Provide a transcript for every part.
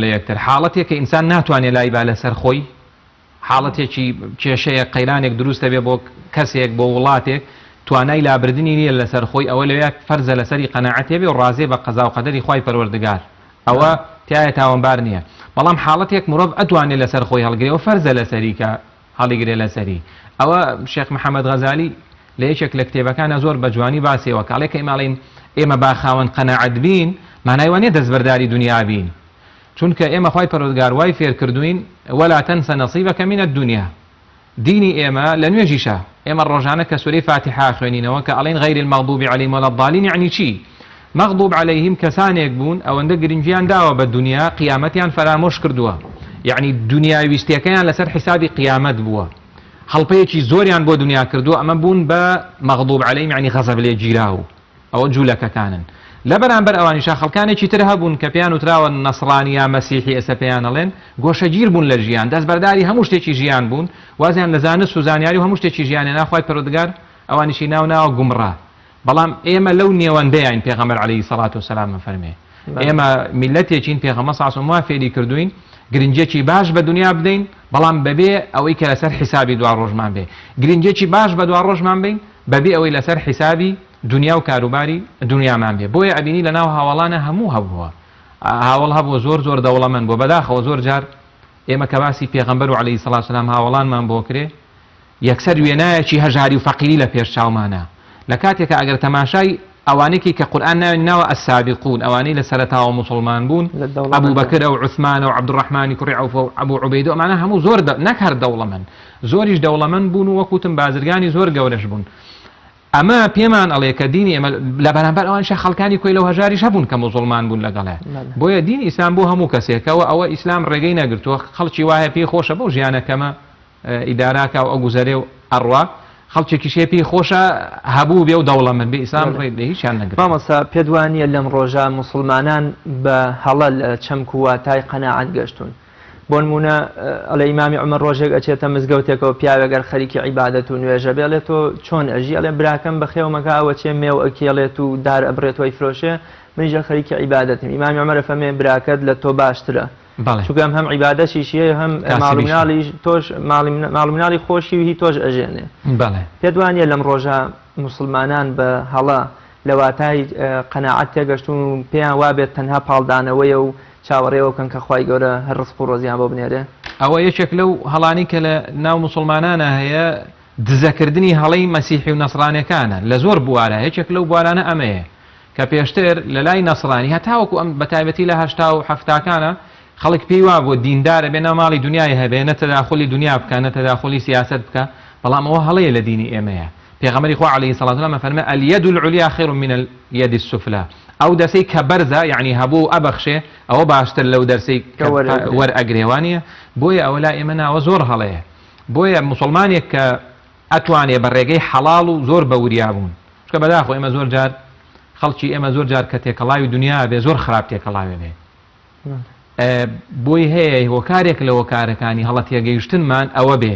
لە یەکتر حاڵەتێک کە ئینسان ناتوانێت لای با لەسەر خۆی حاڵەتێکی کێشەیە قەیرانێک دروستە بێ بۆ کەسێک بۆ وڵاتێک توانای لابردنی نییە لەسەر خۆی ئەوە لەوەیە فەرزە لەسەری قەناعەتێ بێ و ڕازێ بە قەزا و قەدەری خوای پەروەردگار ئەوە تایە تاوانبار نییە بەڵام حاڵەتێک مرۆڤ ئەتوانێت لەسەر خۆی هەڵگرێ و فەرزە لەسەری کە هەڵیگرێ لەسەری ئەوە شێخ محەممەد غەزالی لە یەکێک لە کتێبەکانە زۆر بە جوانی باسیەوە کاڵێک کە ئێماڵین ئێمە با خاوەن قەناعەت بین مانای وانێ دەستبەرداری دنیا بین چونکە ئێمە خوای پەروەردگار وای فێر کردوین وەلا تەنسە نەصیبەکە منە الدنیا دینی ئێمە لە نوێژیشە ئێمە ڕۆژانە کە سورەی فاتحە خوێنینەوە کە ئەڵێن غەیری المەغضوب عەلەیهیم وەلا الضالین یعنی چی مەغضوب عەلەیهیم کەسانێک بوون ئەوەندە گرنگیان داوە بە دنیا قیامەتیان فەرامۆش کردووە یعنی دنیای ویستیەکەیان لەسەر حسابی قیامەت بووە هەڵپەیەکی زۆریان بۆ دنیا کردووە ئەمە بوون بە مەغضوب عەلەیهیم یعنی غەزەب لێ گیراو ئەوە جوولەکەکانن لە بەرامبەر ئەوانیشە خەڵکانێکی تر هەبوون کە پێیان وتراوە نەسڕانی یا مەسیحی ئێستا پێیان ئەڵێن گۆشەگیر بوون لە ژیان دەستبەرداری هەموو شتێکی ژیان بوون وازیان لە زانست و زانیاری و هەموو شتێکی ژیانێ ناخوای پەروەردگار ئەوانیشی ناو گومڕا بەڵام ئێمە لەو نێوەندەیان پێغەمبەر عەلەیهی سەڵات وسەلام فەرمێ ئێمە میلەتێکین پێغەمبەر سەڵات وسەلام وا فێری کردوین گرنجێکی باش بە دنیا بدەین بەڵام بەبێ ئەوەی کە لەسەر حسابی دوا ڕۆژمان بێ گرنجێکی باش بە دوا ڕۆژمان بین بەبێ ئەوەی لەسەر حسابی دنیا و کاروباری دنیامان بێ بۆیە ئەبینی لە ناو هاوڵانە هەموو هەبووە هاوڵ هەبووە زۆر دەوڵەمەند بۆ بەداخەوە زۆر جار ئێمە کە باسی پێغەمبەر و عەلەیهی سەڵات وسەلام هاوڵانمان بۆ کرێ یەکسەر وێنایەکی هەژاری و فەقیری لە پێش چاومانە لە کاتێکە ئەگەر تەماشای ئەوانێکی کە قورئان ناوێناوە ئەسابقون ئەوانەی لە سەرەتاوە موسڵمان بوون ئەبوو بەکر و عوسمان و عەبدوڕەحمانی کوڕی عەوف و ئەبوو عوبەیدە ئەمانە هەموو زۆر نەک هەر دەوڵەمەند زۆریش دەوڵەمەند بوون و وەکوتم بازرگانی زۆر گەورەش بوون ئەمە پێمان ئەڵێ کە دینی ئێمە لە بەرامبەر ئەوانشە خەڵکانی کۆی لەو هەژاریش هەبوون کە موسڵمان بوون لەگەڵێ بۆیە دینی ئیسلام بۆ هەموو کەسێکەوە ئەوە ئیسلام ڕێگەی نەگرتووە خەڵکی وایە پێی خۆشە بەو ژیانەکەمە ئیداراکە و ئەو گوزەرێ و ئەڕوا خەڵکێکیشێ پێی خۆشە هەبوو بێ و دەوڵەمەند بێ ئیسلام ڕێ لە هیچیان نەگرت مامۆستا پێت وانییە لەم ڕۆژە موسڵمانان بە هەڵە لە چەمک و واتای قەناعەت گەشتون بۆ نمونە ئەڵێ ئیمامی عومەر ڕۆژێک ئەچێتە مزگەوتێکەوە پیاوێگەر خەریکی عیبادەت و نوێژە بێڵێت تۆ چۆن ئەژی ئەڵێ براکەم بەخێومەکە ئەوە چێ مێو ئەکێڵێت و دار ئەبرێت وی فرۆشێ منیژە خەریکی عیبادەتم ئیمامی عومەر فەرمێ براکەت لە تۆ باشترە چونکەم هەم عیبادەتیشیە هەم ماڵومناڵی تۆش ماڵومناڵی خۆشی هی تۆش ئەژێنێ پێت وانییە لەم ڕۆژە موسڵمانان بە هەڵە لە واتای قەناعەت تێگەشتون و پێیان وابێت تەنها پاڵدانەوەیە و چاوەڕێەوە بکەن کە خوای گەورە هەر ڕزق و ڕۆزیان بۆ بنێرێ ئەوە یەکێک لەو هەڵانی کە لە ناو موسڵمانانە هەیە دزەکردنی هەڵەی مەسیحی و نەسڕانیەکانە لە زۆر بوارە یەکێک لەو بوارانە ئەمەیە کە پێشتر لە لای نەسڕانی هەتاوەکو ئەم بەتایبەتی لە هەشتا و هەفتاکانە خەڵک پێی وا بۆ دیندارە بێ ناو ماڵی دنیای هەبێ نەتەداخلی دنیا بکە نەتەداخلی سیاست بکە بەڵام ئەوە هەڵەیە لە دینی ئێمەیە پێغەمبەری خوا عەلەیهی سەڵات وسەلام فەرمێ اليد العليا خير من اليد السفلى ئەو دەرسەی کە بەرزە یعنی هەبوو ئەبەخشێ ئەوە باشتر لەو دەرسەی وەرئەگرێوانیە بۆیە ئەوە لا ئێمە ناوە زۆر هەڵەیە بۆیە موسڵمانێک کە ئەتوانێ بە ڕێگەی حەڵاڵ و زۆر بە وریا بوون چکە بەداخۆ ئێمە زۆر جار خەڵکی ئێمە زۆر جار کە تێکەڵاوی دنیا بێ زۆر خراپ تێکەڵاوێ بێ بۆی هەیە هۆکارێک لە هۆکارەکانی هەڵە تێگەیشتنمان ئەوە بێ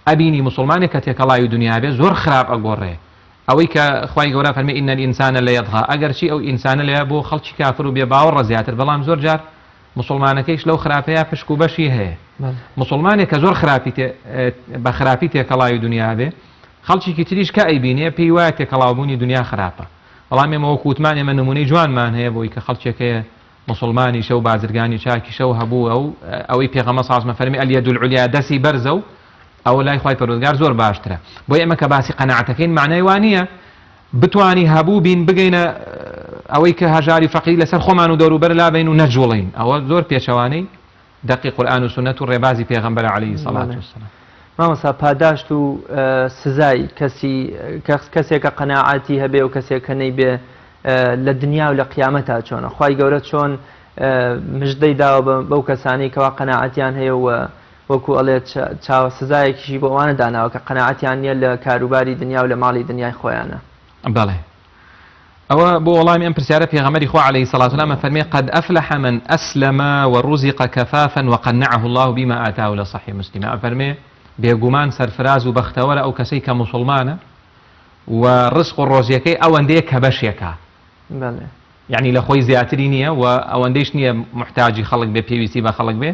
ئەبینی موسڵمانێک کە تێکەڵاوی دنیا بێ زۆر خراپ ئەگۆڕێ ئەوەی کە خوای گەورە فەرمێ ئین الئینسان لەیەطغا ئەگەرچی ئەو ئینسانە لەیە بۆ خەڵکی کافر و بێ باوەڕە زیاتر بەڵام زۆر جار موسڵمانەکەیش لەو خراپەیە پشک و بەشی هەیە موسڵمانێک کە زۆر بە خراپی تێکەڵاوی دنیا بێ خەڵکیکی تریش کە ئەیبینێ پێی وایە تێکەڵاوبوونی دنیا خراپە بەڵام ئێمە وەکووتمان ئێمە نمونەی جوانمان هەیە بۆی کە خەڵکێکەیە مسلمانی شەو بازرگانی چاکی شەو هەبوو ئەوەی پێغەمبەر سەڵات وسەلام فەرمی اليد العليا دەسی بەرزە و ئەوە لای خوای پەروەردگار زۆر باشترە بۆ ئێمە کە باسی قەناعەتەکەین معنای وانە بتوانی هەبوو بین بگەینە ئەوەی کە هەژاری فەقیری لەسەر خۆمان و دەوروبەر لابین و نەجوڵین ئەوە زۆر پێچەوانەی دەقی قورئان و سونەت و ڕێبازی پێغەمبەر عەلەیهی سەڵات وسەلام مامۆستا پاداشت و سزای کەسێکە قەناعەتی هەبێ و کەسێک کە نەیبێ لە دنیا و لە قیامەتا چۆنە خوای گەورە چۆن مژدەی داوە بەو کەسانی کەوا قەناعەتیان هەیە و وەکو ئەڵێت چاوە سزایەکیشی بۆ ئەوانە داناوە کە قەناعەتیان نییە لە کاروباری دنیا و لە ماڵی دنیای خۆیانە بەڵێ ئەوە بۆ وەڵامی ئەم پرسیارە پێغەمبەری خوا عەلەیهی سەڵات وسەلام فەرمێ قد أفلح من أسلم ورزق كفافا وقنعه الله بما آتاه لە صحیح مسلم فەرمێ بێگومان سەرفراز و بەختەوەرە ئەو کەسەی کە موسڵمانە و ڕزق و ڕۆزیەکەی ئەوەندەیە کە بەشێکە يعني لە خۆی زیاتری نییە و ئەوەندەیش نییە محتاجی خەڵک بێ پێویستی بە خەڵک بێ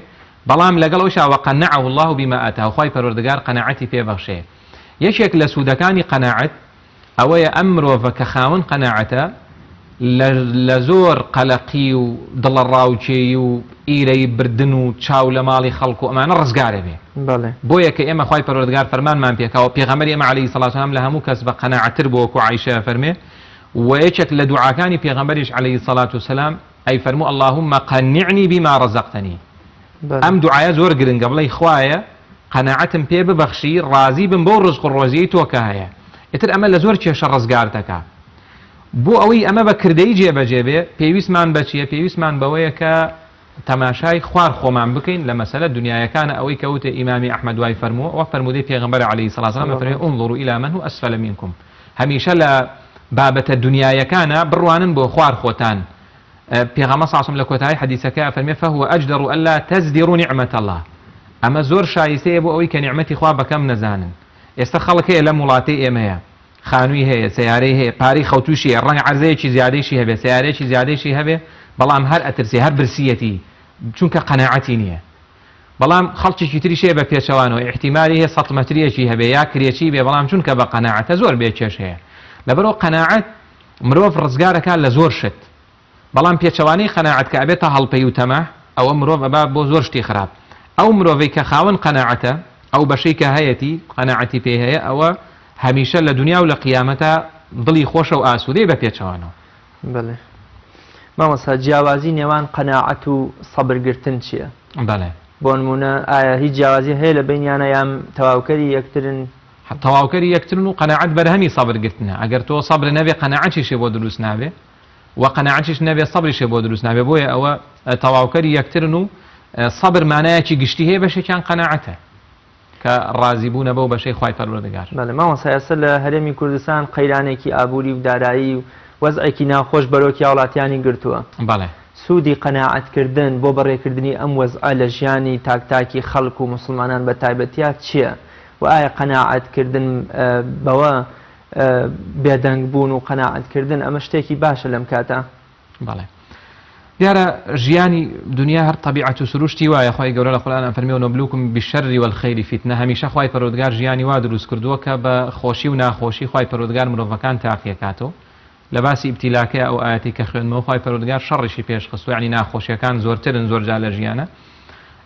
بەڵام لەگەڵ ئەوشا وقەنعه الله بما ئاتاه خی پەروەردگار قەناعەتی پێبەخشێ یەکێک لە سوودەکانی قەناعەت ئەوەیە ئەم مرۆڤە کە خاوەن قەناعەتە لە زۆر قەلەقی و دڵە ڕاوچێی و ئیرەی بردن و چاو لە ماڵی خەڵکو و ئەمانە ڕزگارە بێ بۆیە کە ئێمە خی پەروەردگار فەرمانمان پێکەوە پێغەمبەری ئێمە عەلەیهی سەڵات وسەلام لە هەموو کەس بە قەناعەتتر بۆ وەکو عایشە فەرمێ ويشك لدعاكاني پیغمبرش عليه الصلاة والسلام أي فرمو اللهم قنعني بما رزقتني أم دعايا زور قرن قبل إخوايا قناعتم بي ببخشي رازي بن بو رزق الروزي توكاهيا اتر أما لزور چيش رزقارتك بو أوي أما بكردي جيبا جيبه بيويسمان بچيه بيويسمان بويكا تماشای خوار خومان بکەین لە مەسەلە دنیاەکانە ئەوەی کەوتە ئیمامی ئەحمەد وای فەرمووە و فەرمودەی پێغەمبەر عەلەیهی سەڵات وسەلام فەرمێ انظروا إلى من هو أسفل منكم هەمیشە لە بابەتە دنیاەکانە بڕوانن بۆ خوار خۆتان پێغەمبەر صلی الله علیه و سلم لە کۆتایی حەدیثەکە فەرمێ فهو أجدر ألا تزدروا نعمة الله ئەمە زۆر شایستەیە بۆ ئەوەی کە نیعمەتی خوا بەکەم نەزانن ئێستا خەڵک هەیە لە وڵاتی ئێمەیە خانووی هەیە سیارەی هەیە پارەی خەوتوشیە ڕەنگە عەرزەیەکی زیادەیشی هەبێ سیارەیەکی زیادەیشی هەبێ بەڵام هەر ئەترسێ هەر برسیەتی چونکە قەناعەتی نییە بەڵام خەڵکێکی تریشەیە بە پێچەوانەوە احتیمالی هەیە سەد مەتریەکی هەبێ یا کرێکی بێ بەڵام چونکە بە قەناعەتە زۆر بێکێش هەیە لەبەرەوە قەناعەت مرۆڤ ڕزگارەکان لە زۆر شت بەڵام پێچەوانەی قەناعەت کە ئەبێتە هەڵپەی و تەمە ئەوە مرۆڤ ئەبا بۆ زۆر شتی خراپ ئەو مرۆڤەی کە خاوەن قەناعەتە ئەو بەشەی کە هەیەتی قەناعەتی پێ هەیە ئەوە هەمیشە لە دنیا و لە قیامەتە دڵی خۆشە و ئاسوودەی بە پێچەوانەوە بەڵێ مامۆستا جیاوازی نێوان قەناعەت و سەبرگرتن چییە؟ بەڵێ بۆ نمونە ئایا هیچ جیاوازی هەیە لە بینیانە یان تەواوکەری یەکترن تەواوکەری یەکترن و قەناعەت بەرهەمی سەبرگرتنە ئەگەر تۆ سەبر نەبێ قەناعەتیشێ بۆ دروست نابێ و قەناعەتیش نەبێ سەبریشێ بۆ دروست نابێ بۆیە ئەوە تەواوکەری یەکترن و سەبر مانایەکی گشتی هەیە بەشێکیان قەناعەتە کە ڕازی بوونە بەو بەشەی خوای پەروەردگار بەڵێ مامۆستا ئێستا لە هەرێمی کوردستان قەیرانێکی ئابووری و دارایی و وەزعێکی ناخۆش بەرۆکی وڵاتیانی گرتووە بەڵێ سوودی قەناعەتکردن بۆ بەڕێکردنی ئەم وەزعە لە ژیانی تاکتاکی خەڵک و موسڵمانان بە تایبەتیات چییە؟ و ئایا قەناعەتکردن بەوە بێدەنگ بوون و قەناعەتکردن ئەمە شتێکی باشە لەم کاتە؟ بەڵێ دیارە ژیانی دنیا هەر طبیعەت و سروشتی وایە خی گەورە لە قورئان فەرمێ نەبلوکم بالشەر والخەیر فتنە هەمیشە خی پەروەردگار ژیانی وا دروست کردووە کە بە خۆشی و ناخۆشی خی پەروەردگار مرۆڤەکان تاقیەکاتەوە لە باسی ئیبتیلاکە ئەو ئاەتی کە خوێنمەوە خی پەروەردگار شەڕیشی پێشخست و یعنی ناخۆشیەکان زۆرترن زۆرجار لە ژیانە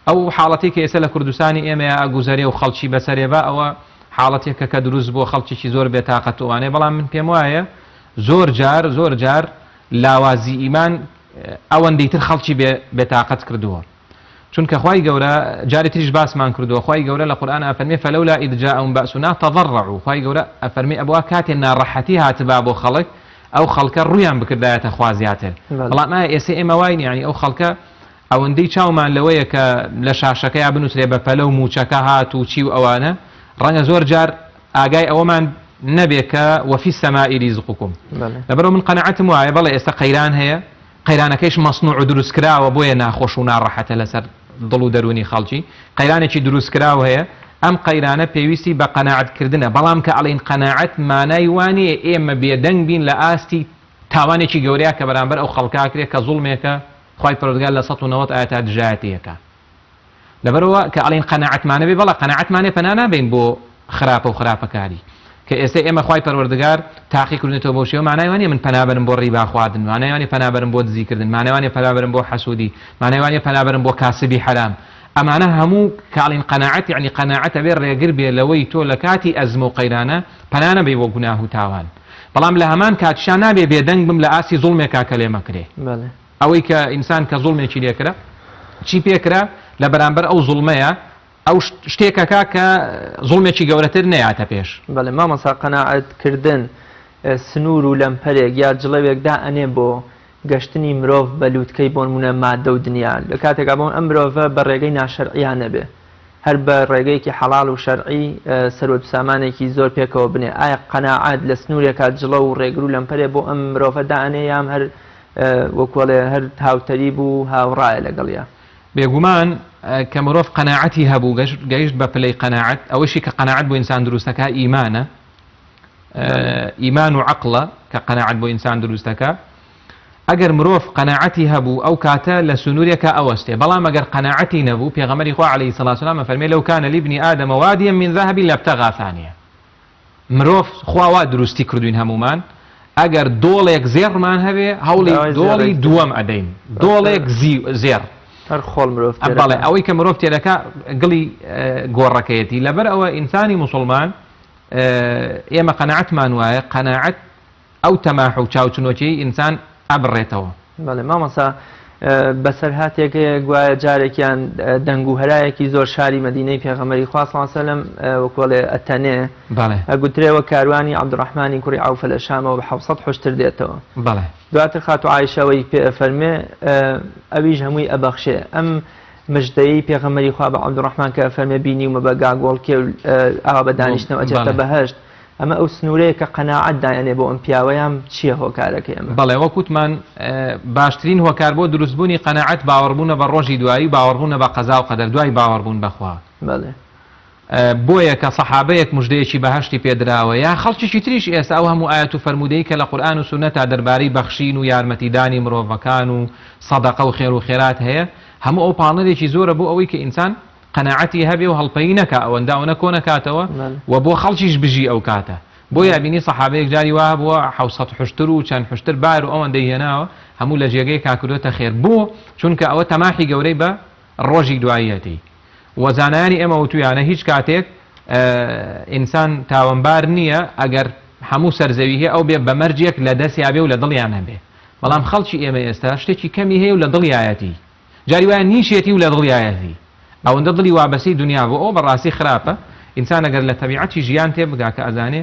ئەو حاڵەتی کە ئێستا لە کوردستانی ئێمە ئەگوزەرێ و خەڵکی بەسەرێبا ئەوە حاڵەتێکە کە دروست بۆ خەڵکیی زۆر بێتاقەتوانێ بەڵام من پێم وایە زۆر جار لاوازی ئیمان ئەوەندەی تر خەڵکی بێتاقەت کردووە چونکە خی گەورە جاری تریش باسمان کردووە خی گەورە لە قورئان ئەفەرمێ فەلەولا ئیذ جاءهم بەأسونا تضرعوا خی گەورە ئەفەرمێ ئەبوا کاتێ ناڕەحەتی هاتبا بۆ خەڵک ئەو خەڵکە ڕویان بکردایەتە خوا زیاتر بەڵام ئێستا ئێمە وای ینی ئەو خەڵکە ئەوەندەی چاومان لەوەیە کە لە شاشەکەی بنووسێ بە پەلە و موچەکە هات و چی و ئەوانە ڕەنگە زۆر جار ئاگای ئەوەمان نەبێ کە وەفی السەمائی ریزقکم لەبەرەوە من قەناعەتم وایە بەڵێ ئێستا قەیران هەیە قەیرانەکەیش مەصنوع و دروستکراوە بۆیە ناخۆش و ناڕەحەتە لەسەر دڵ و دەرونی خەڵکی قەیرانێکی دروستکراوە هەیە ئەم قەیرانە پێویستی بە قەناعەتکردنە بەڵام کە ئەڵێن قەناعەت مانای وانەیە ئێمە بێدەنگ بین لە ئاستی تاوانێکی گەورەیە کە بەرامبەر ئەو خەڵکاکرێت کە زوڵمێکە خی پەروەردگار لە 190 ئاەتا دژایەتیەکە لەبەرەوە کە ئەڵێن قەناعەتمانە بێ بەڵام قەناعەتمانێ پەنا نابین بۆ خراپە و خراپەکاری کە ئێستا ئێمە خی پەروەردگار تاقیکردنێتەوە بۆ شێوە مانایوانە من پەنابەرم بۆ ڕیبا خواردن مانایوانێ پەنابەرم بۆ دزیکردن مانایوانێ پەنابەرم بۆ حەسوودی مانایوانێ پەنابەرم بۆ کاسبی حرام ئەمانە هەموو کاڵین قەناعەت یعنی قەناعەتە بێ ڕێگر بێ لەوەی تۆ لە کاتی ئەزم و قەیرانە پەنانە بێ بۆ گوناه و تاوان بەڵام لە هەمان کاتشان نابێ بێدەنگ بم لە ئاسی زوڵمێکا کە لێمەکرێ ئەوەی کە ئینسان کە زوڵمێکی لێکرا چی پێکرا لە بەرامبەر ئەو زوڵمەیە ئەو شتێکەکە کە زوڵمێکی گەورەتر نەیاتە پێش بەڵێ مامۆستا قەناعەتکردن سنوور و لەمپەرێک یا جڵەوێکدا ئەنێ بۆ گەشتنی مرۆڤ بە لووتکەی بۆ نمونە مادە و دنیا لە کاتێکا بۆن ئەم مرۆڤە بە ڕێگەی ناشەرعیان نەبێ هەر بە ڕێگەیەکی حەڵاڵ و شەرعی سەرۆت سامانێکی زۆر پێکەوە بنێ ئایا قەناعەت لە سنوورێکا جڵە و ڕێگر و لەمپەرێ بۆ ئەم مرۆڤەدا ئەنێ یام هەر وەکوڵێ هەر هاوتەری بوو هاوڕایە لەگەڵیا بێگومان کە مرۆڤ قەناعەتی هەبوو گەیشت بە پلەی قەناعەت ئەوەشی کە قەناعەت بۆ ئینسان دروستەکە ئیمانە ئیمان و عەقڵە کە قەناعەت بۆ ئینسان دروستەکە ئەگەر مرۆڤ قەناعەتی هەبوو ئەو کاتە لە سنوورێکە ئەوەستێ بەڵام ئەگەر قەناعەتی نەبوو پێغەمبەری خوا عەلەیهی سەڵاتو وسەلام فەرمێ لەو کانە لابنی ئادەم وادیە من ذهب لابتغى ثانیە مرۆڤ خواوا دروستی کردوین هەمومان ئەگەر دۆڵێک زێڕمان هەبێ هەوڵی دۆڵی دووەم ئەدەین دۆڵێک زێر خۆڵ مرۆڤ بەڵێ ئەوەی کە مرۆڤ تێدەکا گڵی گۆڕەکەیەتی لەبەر ئەوە ئینسانی موسڵمان ئێمە قەناعەتمان وایە قەناعەت ئەو تەماح و چاوچنۆکیی ئینسان ئەبڕێتەوە بەڵێ مامەسا بەسەر هاتێک گوایە جارێکیان دەنگ و هەرایەکی زۆر شاری مەدینەی پێغەمبەری خوا صلی الله علیه و سلم وەکوڵێ ئەتەنێ گوترێەوە کاروانی عەبدوڕەحمانی کوڕی عەوفە لە شامەوە بە 700 حوشتر دێتەوە دواتر خاتو عایشەوەی پێ فەرمێ ئەویش هەمووی ئەبەخشێ ئەم مژدەی پێغەمبەری خوا بە عەبدوڕەحمان کە فەرمێ بینیومە بە گاگۆڵکێ و ئاوا بە دانیشتنەوە ئەچێتە بەهەشت ئەمە ئەو سنوورەیە کە قەناعەت دایەنێ بۆ ئەم پیاوەیان چییە هۆکارەکەی ئەمە بەڵێ وەکوتمان باشترین هۆکار بۆ دروستبوونی قەناعەت باوەڕبوونە بە ڕۆژی دوایی باوەڕبوونە بە قەزا و قەدەر دوای باوەڕبوون بەخوا بۆیە کە سەحابەیەک مژدەیەکی بەهەشتی پێدراوە یا خەڵکیی تریش ئێستا ئەو هەموو ئایەت و فەرمودەی کە لە قورئان و سونەتا دەربارەی بەخشین و یارمەتیدانی مرۆڤەکان و سەدەقە و خێر و خێرات هەیە هەموو ئەو پاڵنەرێکی زۆرە بۆ ئەوەی کە ئینسان قەناعەتی هەبێ و هەڵپەیی نەکا ئەوەندا و نەکۆ نەکاتەوە و بۆ خەڵکیش بژی ئەو کاتە بۆ یابینی سەحابەیەک جاری وا بووە 700 حوشتر و چەند حوشتر بار و ئەوەندەی هێناوە هەموو لە جێگەی کاکردوتە خێر بۆ چونکە ئەوە تەماحی گەورەی بە ڕۆژی دواییەتی وەزانانی ئێمە وتویانە هیچ کاتێک ئینسان تاوانبار نییە ئەگەر هەموو سەرزەوی هەیە ئەو بێ بە مەرجێک لە دەستی هەبێ و لە دڵیان هەبێ بەڵام خەڵکی ئێمە ئێستا شتێکی کەمی هەیە و لە دڵیایەتی جاری وایە نیشێتی و لە دڵیایەتی ئەوەندە دڵی وابەسی دنیا بۆ ئەو بەڕاستی خراپە ئینسان ئەگەر لە تەبیعەتی ژیان تێ بگا کە ئەزانێ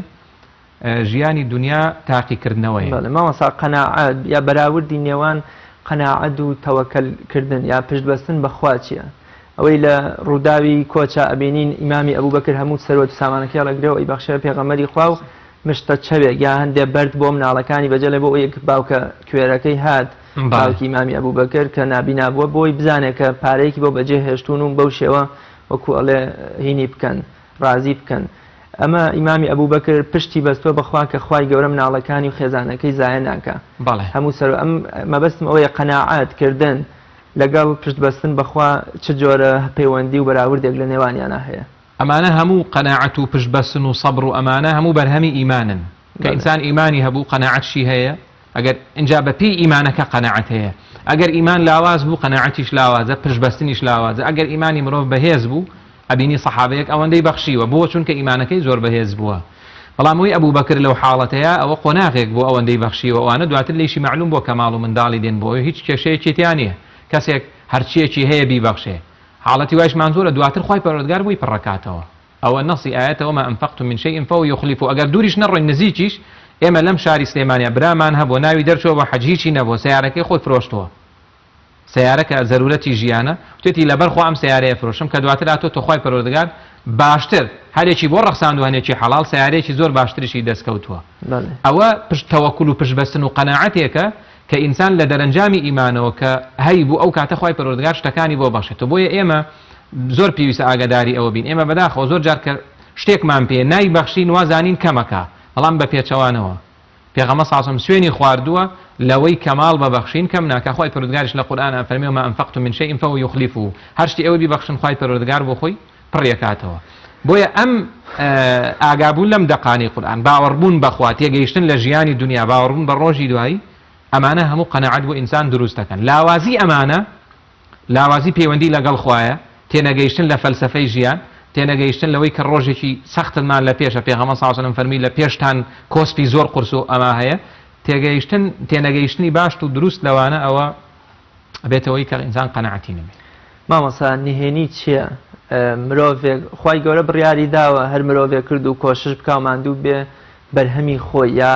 ژیانی دنیا تاقیکردنەوەیە مامەسا قەناعەت یا بەراوردی نێوان قەناعەت و تەوەکەلکردن یا پشتبەستن بەخوا چییە ئەوەی لە ڕووداوی کۆچە ئەبینین ئیمامی ئەبوبەکر هەموو سەروەت و سامانەکەی ڕەگرێەوە ئەی بەخشێ پێغەمبەری خوا و مشتە چەوێک یا هەندێک بەرد بۆ مناڵەکانی بەجێ بۆ یەک باوکە کوێرەکەی هات باوکی ئیمامی ئەبوبەکر کە نابینا بووە بۆی بزانێت کە پارەیەکی بۆ بەجێ هێشتون و بەو شێوە وەکو ئەڵێ هینی بکەن ڕازی بکەن ئەمە ئیمامی ئەبوبەکر پشتی بەستۆ بەخوا کە خوای گەورە مناڵەکانی و خێزانەکەی زایە ناکە هەموو سەر ئەم مەبەستم ئەوەیە قەناعەتکردن لەگەڵ پشتبەستن بەخوا چ جۆرە پەیوەندی و بەراوردێک لە نێوانیانە هەیە ئەمانە هەموو قەناعەت و پشتبەستن و سەبر و ئەمانە هەموو بەرهەمی ئیمانن کە ئینسان ئیمانی هەبوو قەناعەتشی هەیە ئەگەر اینجا بە پێی ئیمانەکە قەناعەت هەیە ئەگەر ئیمان لاواز بوو قەناعەتیش لاوازە پشتبەستنیش لاوازە ئەگەر ئیمانی مرۆڤ بەهێز بوو ئەبینی سەحابەیەک ئەوەندەی بەخشیوە بۆ چونکە ئیمانەکەی زۆر بەهێز بووە بەڵام ئەوەی ئەبوبەکر لەو حاڵەتەیە ئەوە قۆناغێک بۆ ئەوەندەی بەخشیوە ئەوانە دواتر لێشی معلوم بۆ کەماڵ و منداڵی دێن بۆ هیچ کێشەیەکی تیان نییە کەسێک هەرچیەکی هەیە بیبەخشێ حاڵەتی وایشمان زۆرە دواتر خوای پەروەردگار بووی پڕەکاتەوە ئەوە نەسی ئاەتەوە ما ئەنفەقتم من شەیء فهو یخلفه ئەگەر دووریش نەڕۆین نزیکیش ئێمە لەم شاری سلێمانیا برامان هەبوو ناوی دەرچۆ بە حەج هیچی نەبوو سیارەکەی خۆی فرۆشتەوە سیارەکە زەرورەتی ژیانە وتێتی لەبەر خۆ ئەم سیارەیە فرۆشم کە دواتر هاتۆتە خوای پەروەردگار باشتر هەرێکی بۆ ڕەخساندوانێکی حەڵال سیارەیەکی زۆر باشتریشی دەستکەوتووە ئەوە پشت تەوەکل و پشتبەستن و قەناعەتێکە کە ئینسان لە دەرەنجامی ئیمانەوە کە هەی بوو ئەو کاتە خوای پەروەردگار شتەکانی بۆ بەخشێتەوە بۆیە ئێمە زۆر پێویستە ئاگاداری ئەوە بین ئێمە بەداخەوە زۆر جار کە شتێکمان پێ نای بەخشین وازانین کەمەکە بەڵام بە پێچەوانەوە پێغەمبەر صلی الله علیه و سلم سوێنی خواردووە لەوەی کەماڵ بەبەخشین کەم ناکە خوای پەروەردگاریش لە قورئان فەرمێ ما ئەنفەقتم من شەیء فهو یخلفه هەر شتی ئەوە بیبەخشن خوای پەروەردگار بۆ خۆی پڕیەکاتەوە بۆیە ئەم ئاگابوون لەم دەقانی قورئان باوەڕبوون بەخوا تێگەیشتن لە ژیانی دنیا باوەڕبوون بە ڕۆژی دوایی ئەمانە هەموو قەناعەت بۆ ئینسان دروست دەکەن لاوازی ئەمانە لاوازی پەیوەندی لەگەڵ خوایە تێنەگەیشتن لە فەلسەفەی ژیان تێنەگەیشتن لەوەی کە ڕۆژێکی سەختمان لە پێشە پێغەمبەر صلی الله علیه و سلم فەرمی لە پێشتان کۆسپی زۆر قورس و ئەما هەیە تێنەگەیشتنی باش و دروست لەوانە ئەوە بێتەوەی کە ئینسان قەناعەتی نەبێت مامەسا نهێنی چییە مرۆڤێک خوای گەورە بڕیاری داوە هەر مرۆڤێک کرد و کۆشش بکە و ماندوو بێ بەرهەمی خۆی یا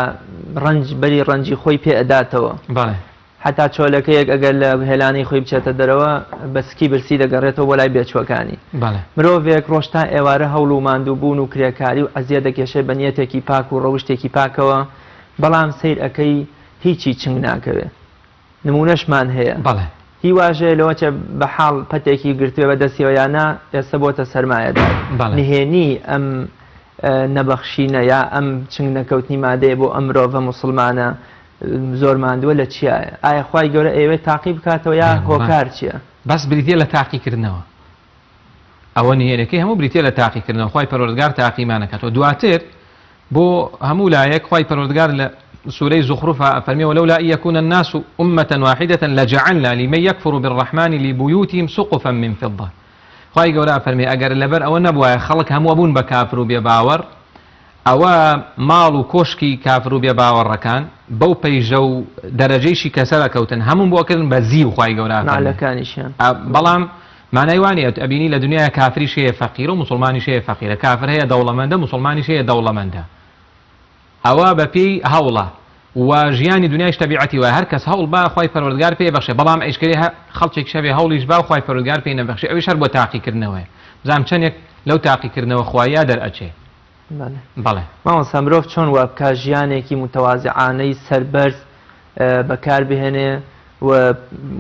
بەری ڕەنجی خۆی پێ ئەداتەوە حتا چۆلەکەیەک ئەگەر لە هێلانەی خۆی بچێتە دەرەوە بەسکی برسی دەگەڕێتەوە بۆ لای بێچوەکانی مرۆڤێک ڕۆشتا ئێوارە هەوڵ و ماندوو بوون و کرێکاری و ئەزیە دەکێشێ بە نیەتێکی پاک و ڕەوشتێکی پاکەوە بەڵام سیر ئەەکەی هیچی چنگ ناکەوێت نمونەشمان هەیە هیواژێ لەوەچە بە حاڵ پەتێکی گرتوێ بە دەستیەوە یانە ئێستا بۆتە سەرمایەدار نهێنی ئەم نەبەخشینە یا ئەم چنگ نەکەوتنی مادەیە بۆ ئەم مرۆڤە موسڵمانە زۆر ماندووە لە چیایە ئایا خی گەورە ئێوە تاقی بکاتەوە یا هۆکار چییە بەس بریتە لە تاقیکردنەوە ئەوە نهێنەکەی هەموو بریتە لە تاقیکردنەوە خی پەروەردگار تاقیمانەکاتەوە دواتر بۆ هەموو لایەک خی پەروەردگار لە سورة زخرف فرمي ولولا أن يكون الناس أمة واحدة لجعلنا لمن يكفر بالرحمن لبيوتهم سقفا من فضة خواهي قولا فرمي أقر لبر أو نبوى خلق هم أبون بكافر بباور أو مالو كوشكي كافر بباور ركان بو بيجو درجيشي كسر كوتن هم بوكرن بزيو خواهي قولا نعلى كانشان بلام معنى يواني أبيني لدنيا كافري شيء فقير ومسلماني شيء فقير كافر هي دولة منده مسلماني شيء دولة منده ئەوە بەپێی هەوڵە و ژیانی دنیایش تەبیعەتی وایە هەر کەس هەوڵ با خی پەروەردگار پێ بەخشێ بەڵام ئەیشکری خەڵکێک شەوێ هەوڵیش با خی پەروەردگار پێی نەبەخشێ ئەویش هەر بۆ تاقیکردنەوەی بزانام چەندێک لەو تاقیکردنەوە خوایە دەرئەچێ بەڵێ ماوەستا مرۆڤ چۆن وە بکە ژیانێکی متەوازعانەی سەربەرز بەکار بهێنێ و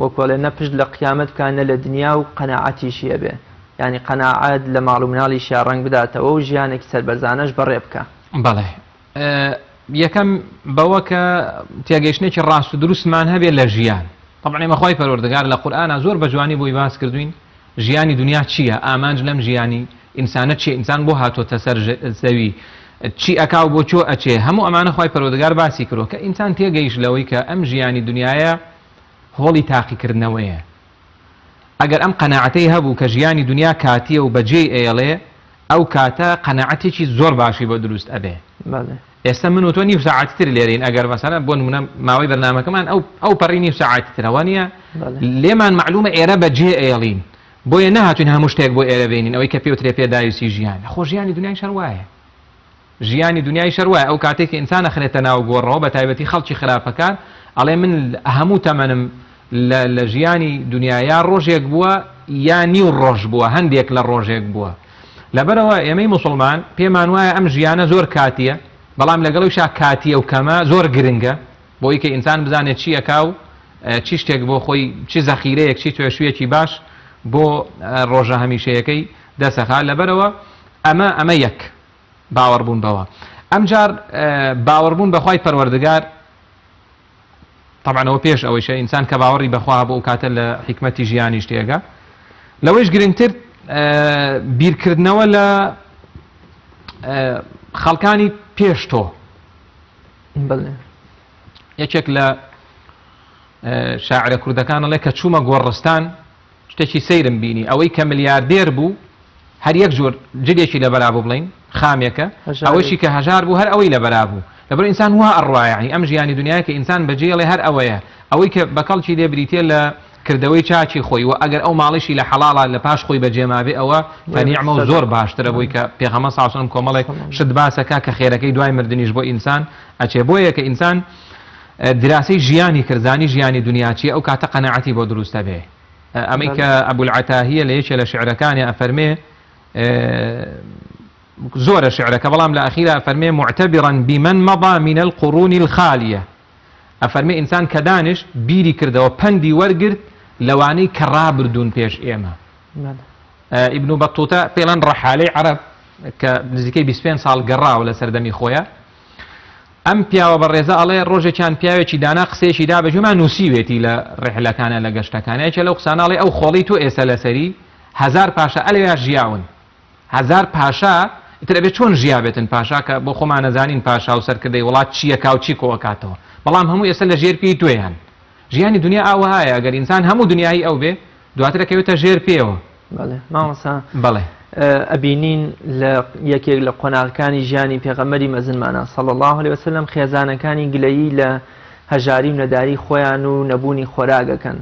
وەکوڵێ نەپشت لە قیامەت بکانە لە دنیا و قەناعەتیشیە بێ ینی قەناعەت لە ماڵ و مناڵیشیان ڕەنگ بداتەوە و ژیانێکی سەربەرزانەش بەڕێ بکە بەڵێ یەکەم بەوە کە تێگەیشتێکی ڕاست و دروستمان هەبێ لە ژیان طبعا ئێمە خی پەروەردگار لە قورئانە زۆر بە جوانی بۆی باس کردوین ژیانی دنیا چییە ئامانج لەم ژیانی ئینسانە چی ئینسان بۆ هاتۆتە سەر زەوی چی ئەکاو بۆ چۆ ئەچێ هەموو ئەمانە خی پەروەردگار باسی کردو کە ئینسان تێگەیشت لەوەی کە ئەم ژیانی دنیاە هۆڵی تاقیکردنەوەیە ئەگەر ئەم قەناعەتەی هەبوو کە ژیانی دنیا کاتیە و بەجێ ئێڵێ ئەو کاتە قەناعەتێکی زۆر باشی بۆ دروست ئەبێ ئێستا من و تۆ نیو ساعتی تر لێرین ئەگەر مەسەلەن بۆ نمونە ماوەی بەرنامەکەمان ئەو پەڕی نیو ساعتی ترەوە نیە لێمان معلومە ئێرە بەجێ ئێڵین بۆیە نەهاتوین هەموو شتێک بۆ ئێرە بینین ئەوەی کە پێوترێ پێداویستی ژیان خۆ ژیانی دنیای شەر وایە ژیانی دنیای شەر وایە ئەو کاتێک ئینسان ئەخرێتە ناو گۆڕەوە بە تایبەتی خەڵکی خراپەکان ئەڵێ من هەموو تەمەنم لە ژیانی دنیایا ڕۆژێک بووە یا نیو ڕۆژ بووە هەندێک لە ڕۆژێک بووە لەبەرەوە ئێمەی موسڵمان پێمان وایە ئەم ژیانە زۆر کاتیە بەڵام لەگەڵەوەیشا کاتیە و کەمە زۆر گرنگە بۆی کە ئینسان بزانێت چی ئەکاو چی شتێک بۆ خۆی چی زەخیرەیەک چی توێشویەکی باش بۆ ڕۆژە هەمیشەیەکەی دەسەخا لەبەرەوە ئەمە یەک باوەڕبوون بەوە ئەم جار باوەڕبوون بەخوای پەروەردگار طبعا ئەوە پێش ئەوەیشە ئینسان کە باوەڕی بەخوا بۆ ئەو کاتە لە حیکمەتی ژیانی شتێگە لەوەیش گرنگتر بیرکردنەوە لە خەڵکانی پێش تۆ یەکێک لە شاعرە کوردەکان ئەڵێ کە چوومە گۆڕستان شتێکی سەیرم بینی ئەوەی کە ملیاردێر بوو هەر یەک جۆر جلێکی لە بەرابوو بڵین خامێکە ئەوەشی کە هەژار بوو هەر ئەوەی لە بەرابوو لەبەر ئینسان وا ئەڕواایانی ئەم ژیانی دنیای کە ئینسان بەجێڵێ هەر ئەوەیە ئەوەی کە بەکەڵکی لێبریتێ لە کردەوەی چاچی خۆی و ئەگەر ئەو ماڵیشی لە حەڵاڵە لە پاش خۆی بەجێمابێ ئەوە تەنیعمە و زۆر باشترە بۆی کە پێغەمبەر صلی الله علیه و سلم کۆمەڵێک شت باسەکە کە خێرەکەی دوای مردنیش بۆ ئینسان ئەچێ بۆیە کە ئینسان دراسی ژیانی کردزانی ژیانی دنیا چیە ئەو کاتە قەناعەتی بۆ دروستە بێ ئەمەی کە ئەبول عەتاهیە لە یەکێ لە شعرەکانی ئەفەرمێ زۆرە شعرەکە بەڵام لە ئەخیرا ئەفەرمێ معتبرا بمن مضى من القرون الخالية ئەفەرمێ ئینسان کە دانیشت بیری کردەوە پەندی وەرگرت لەوانەی کە ڕابردوون پێش ئێمە ئیبن بەتوتە پێڵەن ڕەحالەی عەرەب کە نزیکەی 25 ساڵ گەڕاوە لە سەردەمی خۆیە ئەم پیاوە بەڕێزە ئەڵێ ڕۆژێکیان پیاوێکی دانا قسێکی دا بەجێمان نووسیوێتی لە ڕێحلەکانە لە گەشتەکانەیەکە لەو قساناڵێ ئەو خۆڵی تۆ ئێستا لەسەری 1000 پاشا ئەلێیا ژیاون 1000 پاشا ئیتر ئەبێ چۆن ژیابێتن پاشا کە بۆ خۆمان نەزانین پاشا و سەرکردەی وڵات چییە کاو چی کۆکاتەوە بەڵام هەموو ئێستا لە ژێر پێی توێیان ژیانی دنیا ئاوەهایە ئەگەر ئینسان هەموو دنیایی ئەو بێ دواتر کەوێتە ژێر پێوە ماوەسا بەڵێ ئەبینین لە یەکێک لە قۆناغەکانی ژیانی پێغەمبەری مەزنمانە صلی الله علیه وسلم خێزانەکانی گلەیی لە هەژاری و نەداری خۆیان و نەبوونی خۆراگەکەن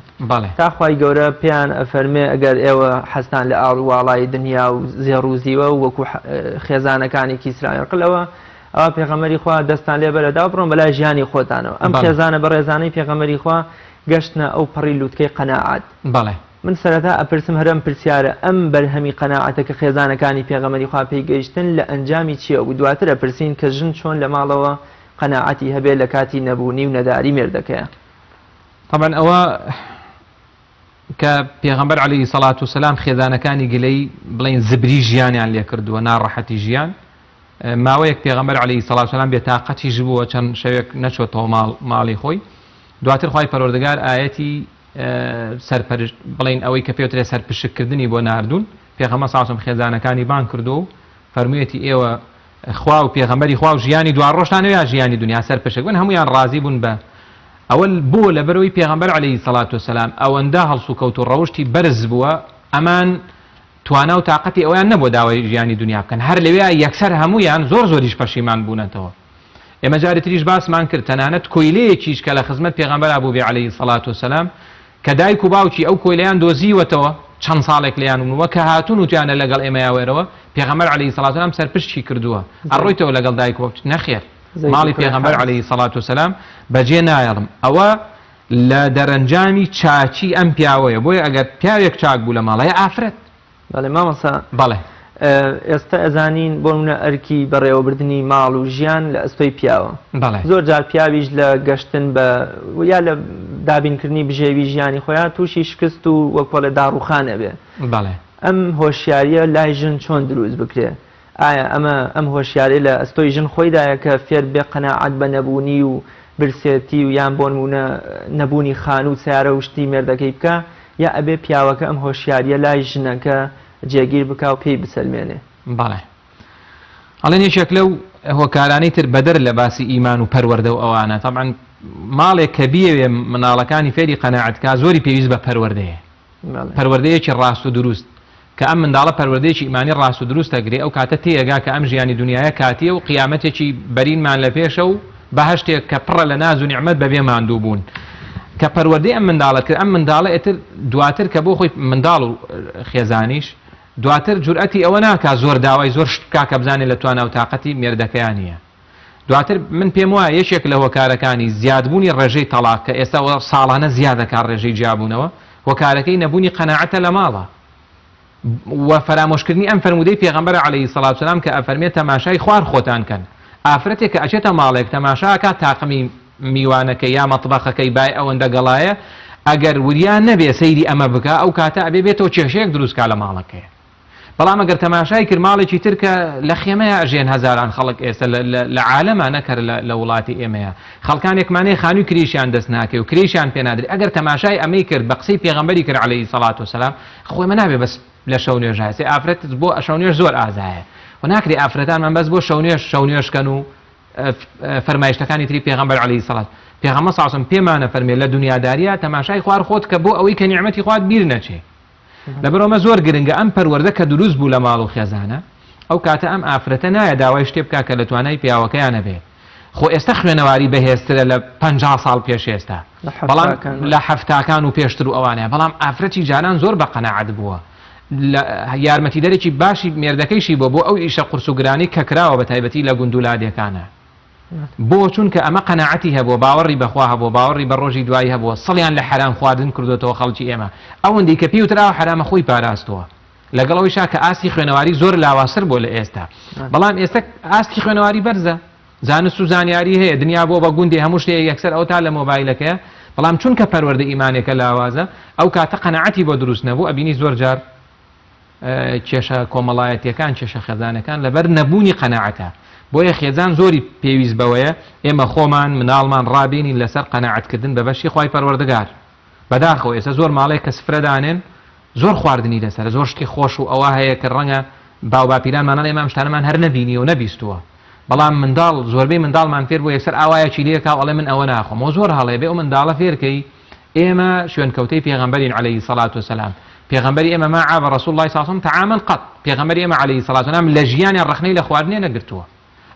تاخوای گەورە پێیان ئەفەرمێ ئەگەر ئێوە حەستان لە ئاڵواڵای دنیا و زێڕوزیوە و وەکو خێزانەکانی کیسرایان قلەوە ئەوە پێغەمبەری خوا دەستان لێ بەرەدا بڕۆن بەلای ژیانی خۆتانەوە ئەم خێزانە بەڕێزانەی پێغەمبەری خوا گەشتنە ئەو پەڕی لووتکەی قەناعەت من سەرەتا ئەپرسم هەرم پرسیارە ئەم بەرهەمی قەناعەتە کە خێزانەکانی پێغەمبەری خوا پێی گەیشتن لە ئەنجامی چییە و دواتر ئەپرسین کە ژن چۆن لە ماڵەوە قەناعەتی هەبێت لە کاتی نەبوونی و نەداری مێردەکەیە طبعا ئەوە کە پێغەمبەر عەلەیهی سەڵات وسەلام خێزانەکانی گلەی بڵێن زبری ژیانیان لێ کردووە ناڕەحەتی ژیان ماوەیەک پێغەمبەر عەلەیهی سەڵات وسەلام بێتاقەتیش بووە چەند شەوێک نەچۆتەوە ماڵی خۆی دواتر خوای پەروەردگار ئاەتی بڵین ئەوەی کە پێوترێ سەرپشکردنی بۆ ناردوون پێغەمبەر سەڵات وسەلام خێزانەکانی بان کردو و فەرموویەتی ئێوە خوا و پێغەمبەری خوا و ژیانی دوا ڕۆژتان یا ژیانی دنیا سەرپشک بن هەمویان ڕازی بوون بە ئەوەل بووە لەبەرەوەی پێغەمبەر عەلەیهی سەڵات وسەلام ئەوەندە هەڵس و کەوت و ڕەوشتی بەرز بووە ئەمان توانا و تااقەتی ئەویان نەبوو داوای ژیانی دنیا بکەن هەر لەوێ یەکسەر هەمویان زۆریش پەشیمان بوونەتەوە ئێمە جارێ تریش باسمان کرد تەنانەت کۆیلەیەکیش کە لە خزمەت پێغەمبەر بوو بێ عەلەیهی سەڵات وسەلام کە دایک و باوکی ئەو کۆیلەیان دۆزیوەتەوە چەند ساڵێک لەیان وە کە هاتوون وتیانە لەگەڵ ئێمە یاوێرەوە پێغەمبەر عەلەیهی سەڵات وسەلام سەرپشتی کردووە ئەڕۆیتەوە لەگەڵ دایک و باوکی نەخێر ماڵی پێغەمبەر عەلەیهی سەڵات وسەلام بەجێ نایەڵم ئەوە لە دەرەنجامی چاچی ئەم پیاوەیە بۆیە ئەگەر پیاوێک چاک بوو لە ماڵەیە ئافرەت بەڵێ مامەسا بەڵێ ئێستا ئەزانین بۆ منە ئەرکی بەڕێوەبردننی ماڵ و ژیان لە ئەسپەی پیاوە زۆر جار پیاویش لە گەشتن بە یا لە دابینکردنی بژێوی ژیانی خۆیان تووشی شکست و وەکۆ لە داڕوخانە بێ بەڵێ ئەم هۆشیاریە لای ژن چۆن دروست بکرێ ئایا ئەم هۆشیاری لە ئەستۆی ژن خۆیدایە کە فێر بێ قەناعەت بە نەبوونی و برسێتی و یان بۆنمونە نەبوونی خان و سیارە وشتی مێردەکەی بکە یا ئەبێ پیاوەکە ئەم هۆشیاریە لای ژنەکە جێگیر بک و پێی بسەلمێنێ بەڵێ ئەڵێن یەکێک لەو هۆکارانەی تر بەدەر لە باسی ئیمان و پەروەردە و ئەوانە طبعا ماڵێک کە بیەوێ مناڵەکانی فێری قەناعەتکە زۆری پێویست بە پەروەردەیە پەروەردەیەکی ڕاست و دروست کە ئەم منداڵە پەروەردەیەکی ئیمانی ڕاست و دروست ئەگرێ ئەو کاتە تێگا کە ئەم ژیانی دنیاە کاتیە و قیامەتێکی بەرینمان لە پێشە و بەهەشتێک کە پڕە لە ناز و نیعمەت بەبێ ماندوو بوون کە پەروەردەی ئەم منداڵە کرد ئەم منداڵە ئێتر دواتر کە بۆ خۆی منداڵ و خێزانیش دواتر جورئەتی ئەوە ناکا زۆر داوای زۆر شتکا کە بزانێت لە توانە و تااقەتی مێردەکەیان نیە دواتر من پێم وایە یەکێک لە هۆکارەکانی زیادبوونی ڕێژەی تەلاق کە ئێستا ساڵانە زیادەکات ڕێژەی جیابوونەوە هۆکارەکەی نەبوونی قەناعەتە لە ماڵە و فەرامۆشکردنی ئەم فەرمودەی پێغەمبەر عەلەیهی سەڵات وسەلام کە ئەفەرمێت تەماشای خوار خۆتان کەن ئافرەتێک کە ئەچێتە ماڵێک تەماشاکات تاقمی میوانەکەی یا مەطبەخەکەی بای ئەوەندە گەڵایە ئەگەر وریان نەبێ سەیری ئەمە بکە ئەو کاتە ئەبێ بێتەوە کێشەیەک دروستکا لە ماڵەکەیە بەڵام ئەگەر تەماشای کرد ماڵێکی ترکە لە خێمەیە ئەژێن هەزاران خەڵک ئێستا لە عالەمە نەکەر لە وڵاتی ئێمەیە خەڵکانێکمانەیە خانووی کریشیان دەست ناکەی و کریشیان پێ نادرێت ئەگەر تەماشای ئەمەی کرد بە قسەی پێغەمبەری کرد عەلەیهی سەڵات وسەلام خۆی من نابێ بەس لە شەو نوێژ هەسێ ئافرەت بۆ شەو نوێژ زۆر ئازایە و ناکرێ ئافرەتانمان بەس بۆ شەو نوێژکەن و فەرمایشتەکانی تری پێغەمبەر عەلەیهی سەڵات پێغەمبەر سەڵات وسەلام پێمانە فەرمێ لە دنیاداریە تەماشای خوار خۆت کە بۆ ئەوەی کە نیعمەتی خوات بیر نەچێ لەبەرەوەمە زۆر گرنگە ئەم پەروەردە کە دروست بوو لە ماڵ و خێزانە ئەو کاتە ئەم ئافرەتە نایە داوای شتێ بکا کە لە توانای پیاوەکەیانە بێت خۆ ئێستا خوێنەواری بەهێزترە لە 50 ساڵ پێش ئێستا بەڵام لە هەفتاکان و پێشتر و ئەوانەیە بەڵام ئافرەتی جانان زۆر بە قەناعەت بووە یارمەتیدەرێکی باشی مێردەکەیشی بۆ ئەو ئیشە قورسوگرانی کە کراوە بە تایبەتی لە گوندولادەکانە بۆ چونکە ئەمە قەناعەتی هەبوو باوەڕی بەخوا هەبوو باوەڕی بە ڕۆژی دوایی هەبووە سەڵیان لە حرام خواردن کردوێتەوە خەڵکی ئێمە ئەوەندەی کە پێی وتراوە حرامە خۆی پاراستەوە لەگەڵەوەیشا کە ئاستی خوێنەواری زۆر لاواسر بۆ لە ئێستا بەڵام ئێستا ئاستی خوێنەواری بەرزە زانست و زانیاری هەیە دنیا بۆ بە گوندی هەموو شتێک یەکسەر ئەو تا لە مۆبایلەکەیە بەڵام چونکە پەروەردە ئیمانێکە لاوازە ئەو کاتە قەناعەتی بۆ دروست نەبوو ئەبینی زۆر جار کێشە کۆمەڵایەتیەکان کێشە خێزانەکان لەبەر نەبوونی قەناعەتە بۆیە خێزان زۆری پێویست بەوەیە ئێمە خۆمان مناڵمان ڕابینین لەسەر قەناعەتکردن بە بەشی خوای پەروەردگار بەداخەوە ئێستا زۆر ماڵێک کە سفرەدانێن زۆر خواردنی لەسەر زۆر شتی خۆش و ئەوە هەیە کە ڕەنگە باو باپیرانمانە ئێمە شتانەمان هەر نەبینی و نەبیستووە بەڵام منداڵ زۆربەی منداڵمان فێر بۆ یەکسەر ئاوایەکی لێکا ئەڵێ من ئەوە ناخۆم زۆر هەڵێ بێ ئەو منداڵە فێرکەی ئێمە شوێنکەوتەی پێغەمبەرین عەلەیهی سەڵات وسەلام پێغەمبەری ئێمە ما عاب رسول الله صلی الله علیه و سلم طعاما قط پێغەمبەری ئێمە عەلەیهی سەڵات وسەلام لە ژیانیان ڕخنەی لە خواردنێ نەگرتووە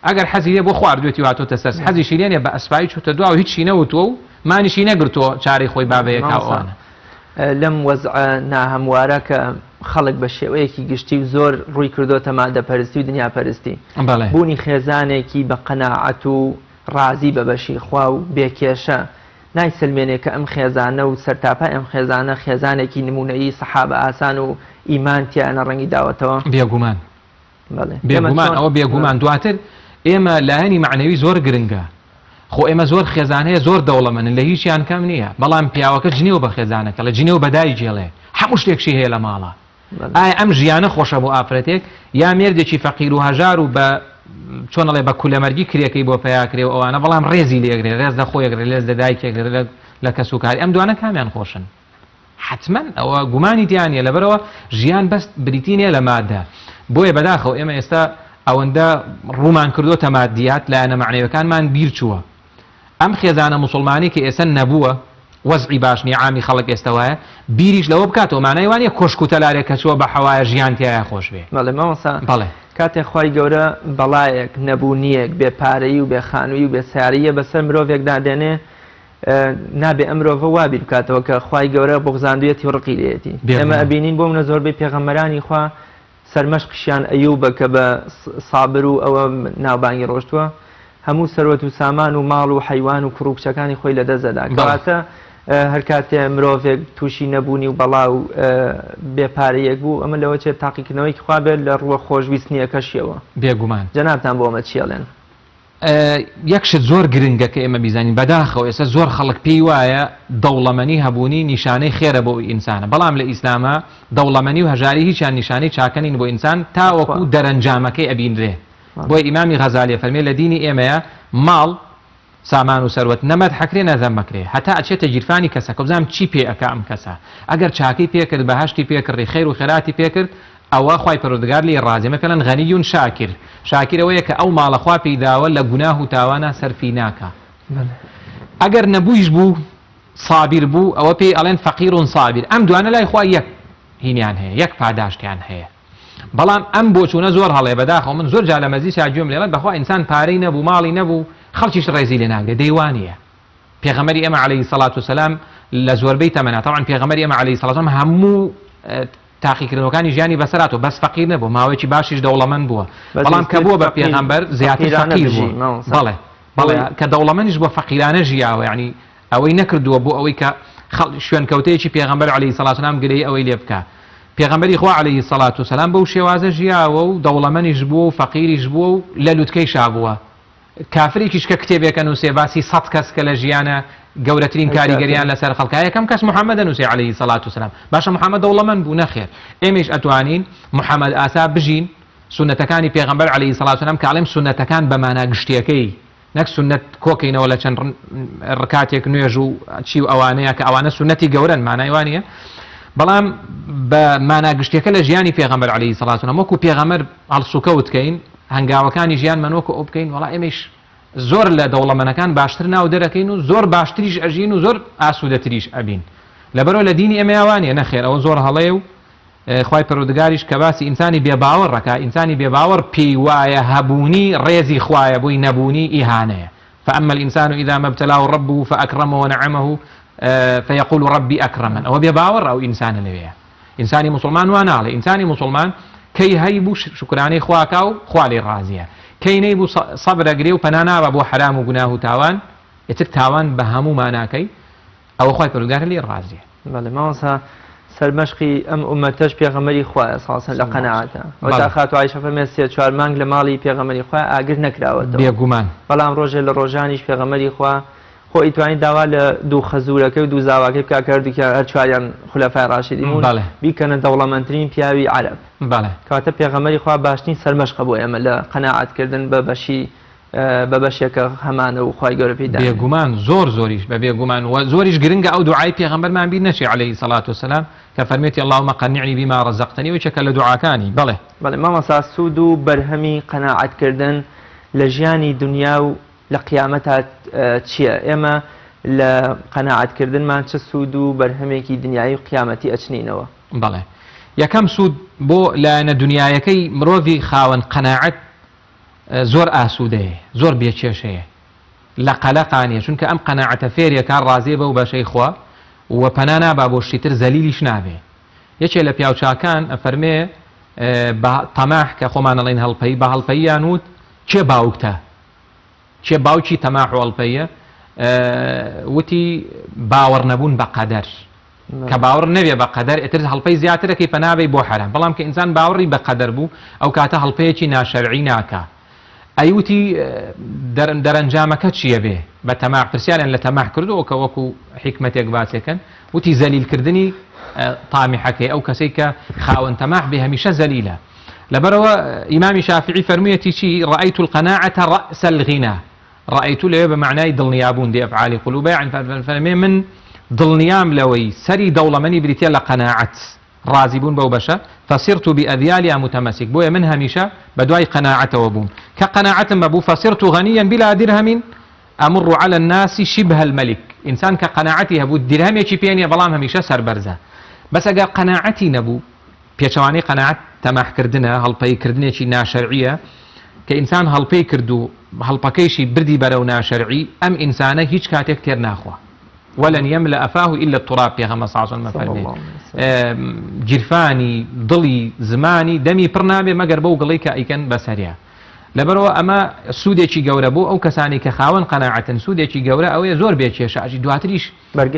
ئەگەر حەزی بۆ خواردوێتی واتۆتە سەر حەزیشی لێنێ بە ئەسپایی چوتە دوا و هیچی نەوتووە و مانیشی نەگرتووە چارەی خۆی بابەیەکا ئەوانە لەم وەزع ناهەموارە کە خەڵک بە شێوەیەکی گشتی و زۆر ڕووی کردوتە مادەپەرستی و دنیاپەرستی بوونی خێزانێکی بە قەناعەت و ڕازی بە بەشی خوا و بێکێشە نایسلمێنێ کە ئەم خێزانە و سەرتاپای ئەم خێزانە خێزانێکی نمونەیی سەحابە ئاسان و ئیمانتیانە ڕەنگی داوەتەوە بێگومان بێگومان ئەوە بێگومان دواتر ئێمە لایەنی معنەوی زۆر گرنگە خۆ ئێمە زۆر خێزانەیە زۆر دەوڵەمەن لە هیچیان کەم نییە بەڵام پیاوەکە جنێو بە خێزانەکە لە جنێو بەدای جێڵێ هەموو شتێکشی هەیە لە ماڵە ئایا ئەم ژیانە خۆشە بۆ ئافرەتێک یا مێردێکی فەقیر و هەژار و بە چۆنەڵێ بە کولەمەرگی کرێکەی بۆ پیاکرێ و ئەوانە بەڵام ڕێزی لێگرێ ڕێز لە خۆیگرێ لێز لە دایکێکرێ لە کەسوکاری ئەم دوانە کامیان خۆشن حتمما ئەوە گومانی دیانە لەبەرەوە ژیان بەست بریتینە لە مادە بۆیە بەداخەوە ئێمە ئێستا ئەوەندە ڕوومان کردوتە مادیات لایەنە معنەوەکانمان بیر چووە ئەم خێزانە موسڵمانی کە ئێستا نەبووە وەزعی باشنی عامی خەڵک ئێستا وایە بیریش لەوە بکاتەوە مانای وانە کۆشک و تەلارێک کە چووە بە حەوایە ژیان تایە خۆش بێ بەڵێ مامۆستا بەڵێ کاتێک خوای گەورە بەڵایەک نەبوونیەک بێپارەیی و بێخانووی و بێساریە بەسەر مرۆڤێکدا دێنێ نابێ ئەم مرۆڤە وابیر بکاتەوە کە خوای گەورە بغزاندوێتی ڕقی لێتی ئێمە ئەبینین بۆ منە زۆربەی پێغەمبەرانی خوا سەرمەشقیان ئەیوبە کە بە سابر و ئەوە ناوبانگی ڕۆشتووە هەموو سەروەت و سامان و ماڵ و حیوان و کوڕ و کچەکانی خۆی لەدەستدا کەواتە هەر کاتێ مرۆڤێک تووشی نەبوونی و بەڵاو بێپارەیەک بوو ئەمە لەوە چێت تاقیکردنەوەی خوا بێت لە ڕووە خۆشویستنیەکەشیەوە بێگومان جەنابتان بۆ ئەمە چێڵێن یەکشت زۆر گرنگە کە ئێمە بیزانین بەداخەوە ئێستا زۆر خەڵک پێی وایە دەوڵەمەنی هەبوونی نیشانەی خێرە بۆ ئینسانە بەڵام لە ئیسلامە دەوڵەمەنی و هەژاری هیچیان نیشانەی چاکەنین بۆ ئینسان تاوەکو دەرەنجامەکەی ئەبینرێ بۆی ئیمامی غەزالی فەرمێ لە دینی ئێمەیە ماڵ سامان و سەروەت نەمەد حەکرێ نەزەمەکرێ هەتا ئەچێتە گیرفانی کەسە کە بزانم چی پێ ئەکا ئەم کەسە ئەگەر چاکەی پێکرد بەهەشتی پێکردی خێر و خێراتی پێکرد ئەوە خوای پەروەردگار لێ ڕازی مەثەڵەن غەنیون شاکر ئەوەیە کە ئەو ماڵەخوا پێی داوە لە گوناه و تاوانە سەرفی ناکە ئەگەر نەبوویش بوو صابر بوو ئەوە پێی ئەڵێن فەقیر و صابر ئەم دوانە لای خوا یەک هینیان هەیە یەک پاداشتیان هەیە بەڵام ئەم بۆچوونە زۆر هەڵێ بەداخەوە من زۆر جا لە مەزیس گوێم لێڵێت بەخوا ئینسان پارەی نەبوو ماڵی نەبوو خەڵکیش ڕێزی لێ ناگرێت دەیوانیە پێغەمبەری ئێمە عەلەیهی سەڵات وسەلام لە زۆربەی تەمەنە طبعاً پێغەمبەری ئێمە عەلەیهی سەڵات وسەلام هەموو تاقیکردنەوەکانی ژیانی بەسەراتەوە بەس فەقیر نەبوو ماوەیەکی باشیش دەوڵەمەند بووە بەڵام کە بووە بە پێغەمبەر زیاتر فەقیر بوو بەڵێ کە دەوڵەمەندیش بۆ فەقیرانە ژیاوە یعنی ئەوەی نەکردووە بۆ ئەوەی کە شوێنکەوتەیەکی پێغەمبەر عەلەیهی سەڵات وسەلام گرەی ئەوەی لێ بکە پێغەمبەری خوا عەلەیهی سەڵات وسەلام بەو شێوازە ژیاوە و دەوڵەمەندیش بووە و فەقیریش بووە و لە لووتکەی شابووە کافرێکیش کە کتێبێکە نووسێ باسی 100 کەس کە لە ژیانە گەورەترین کاریگەریان لەسەر خەڵکە یەکەم کەس محەممەد نووسێ عەلەیهی سەڵات وسەلام باشە محەممەد دەوڵەمەند بوو نەخێر ئێمەش ئەتوانین محەممەد ئاسا بژین سونەتەکانی پێغەمبەر عەلەیهی سەڵات وسەلام کە ئەڵێم سونەتەکان بە مانا گشتیەکەی نەک سونەت کۆکەینەوە لە چەند ڕکاتێک نوێژ و چی و ئەوانەیە کە ئەوانە سونەتی گەورەن مانای وانە بەڵام بە مانا گشتیەکە لە ژیانی پێغەمبەر عەلەیهی سەڵات وسەلام وەکو پێغەمبەر هەڵسوکەوت کەین هەنگاوەکانی ژیان منۆکە ئەو بکەین وەڵا ئێمەش زۆر لە دەوڵەمەنەکان باشتر ناو دەرەکەین و زۆر باشتریش ئەژین و زۆر ئاسوودەتریش ئەبین لەبەرەوە لە دینی ئێمە وانە نەخێر ئەوە زۆر هەڵەیە و خوای پەروەردگاریش کە باسی ئینسانی بێباوەڕ ڕەکا ئینسانی بێباوەڕ پێی وایە هەبوونی ڕێزی خوایە بووی نەبوونی ئیهانەیە فأما الإنسان إذا ما ابتلاه ربه فأكرمه ونعمه فيقول ربي أكرمن أو بيباور أو إنسان لويه إنساني مسلمان وانا على إنساني مسلمان كي هيبو شكراني خواكاو خوالي الرازية كي نيبو صبر أقريو فنانا بابو حرام وقناه تاوان يتك تاوان بهمو ماناكي أو خواي فرقار لي الرازية بله ما وصا سرمشقی ئەم ئومەتەش پێغەمبەری خوایە ساسن لە قەنەعاتە وەتا خاتو عایشە فەرمێ سێ چوار مانگ لە ماڵی پێغەمبەری خوا ئاگر نەکراوەتەوە بێگومان بەڵام ڕۆژێ لە ڕۆژانیش پێغەمبەری خوا خۆ ئیتوانی داوا لە دوو خەزوورەکەی و دوو زاواکەی بکا کردی کە هەر چواریان خولەفای ڕاشیدین بوون بیکەنە دەوڵەمەندترین پیاوی عەرەب کەواتە پێغەمبەری خوا باشترین سەرمەشقە بۆ ئێمە لە قەنەعاتکردن بە بەشی بە بەشێکە هەمانە و خوای گەورە پێی دا بێگومان زۆر زۆریش بە بێگومان و زۆریش گرنگە ئەو دوعای پێغەمبەرمان بیر نەچێ عەلەیهی سەڵات وسەلام کە فەرمێتی اللهم قنعني بما رزقتني وچەکە لە دوعاکانی بەڵێ مامەسا سوود و بەرهەمی قەناعەتکردن لە ژیانی دنیا و لە قیامەتە چییە ئێمە لە قەناعەتکردنمان چه سوود و بەرهەمێکی دنیای و قیامەتی ئەچنینەوە بەڵێ یەکەم سوود بۆ لایەنە دنیایەکەی مرۆڤی خاوەن قەناعەت زۆر ئاسوودەیە زۆر بێکێشەیە لە قەلەقانیە چونکە ئەم قەناعەتە فێریەکان ڕازێ بە و بەشەی خوا و پەنا نابا بۆ شتیتر زەلیلیش نابێ یەکێ لە پیاوچاکان ئەفەرمێ بە تەماح کە خۆمان ئەڵێن هەڵپەیی بە هەڵپەییان وت کێ باوکتە کێ باوکی تەماح و هەڵپەیە وتی باوەڕ نەبوون بە قەدەر کە باوەڕ نەبێ بە قەدەر ئیتر هەڵپەی زیاترەکەی پەنابێ بۆ حەرام بەڵام کە ئینسان باوەڕی بە قەدەر بوو ئەو کاتە هەڵپەیەکی ناشەرعی ناکا ئەیوتی دەرەنجامەکە چییە بێ بە تەماح پرسیاریان لە تەماح کردەوە کە وەکو حکمەتێک باسێکن وتی زەلیلکردنی تامیحەکەی ئەو کەسەی کە خاوەن تەماح بێ هەمیشە زەلیلە لبروا إمام شافعي فرميتي شي رأيت القناعة رأس الغنى رأيت له بمعنى ضلنيابون دي أفعال قلوبه يعني فرمي من ضلنيام لوي سري دولة مني بريتيا لقناعة رازبون بو بشا فصرت بأذيالها متمسك بويا من هميشة بدواي قناعة وبون كقناعة مبو فصرت غنيا بلا درهم أمر على الناس شبه الملك إنسان كقناعتي هبو الدرهم يشي بيني بلام هميشة سر برزة بس أقا قناعتي نبو بيشواني قناعة تماح كردنا هالبي كردنا شي ناشرعية كإنسان هالبي كردو هالبكيشي بردي برو ناشرعي أم إنسانه هيج كاتك تير ناخوه ولن يملأ أفاه إلا التراب يا غما صاصون مفرمي جرفاني ضلي زماني دمي برنامي مقر بو قليك أيكن بسريع لبرو أما سودێکی گەورە بۆ ئەو کەسانی کە خاوەن قەناعەتن سودێکی گەورە ئەوەیە زۆر بێکێشە دواتریش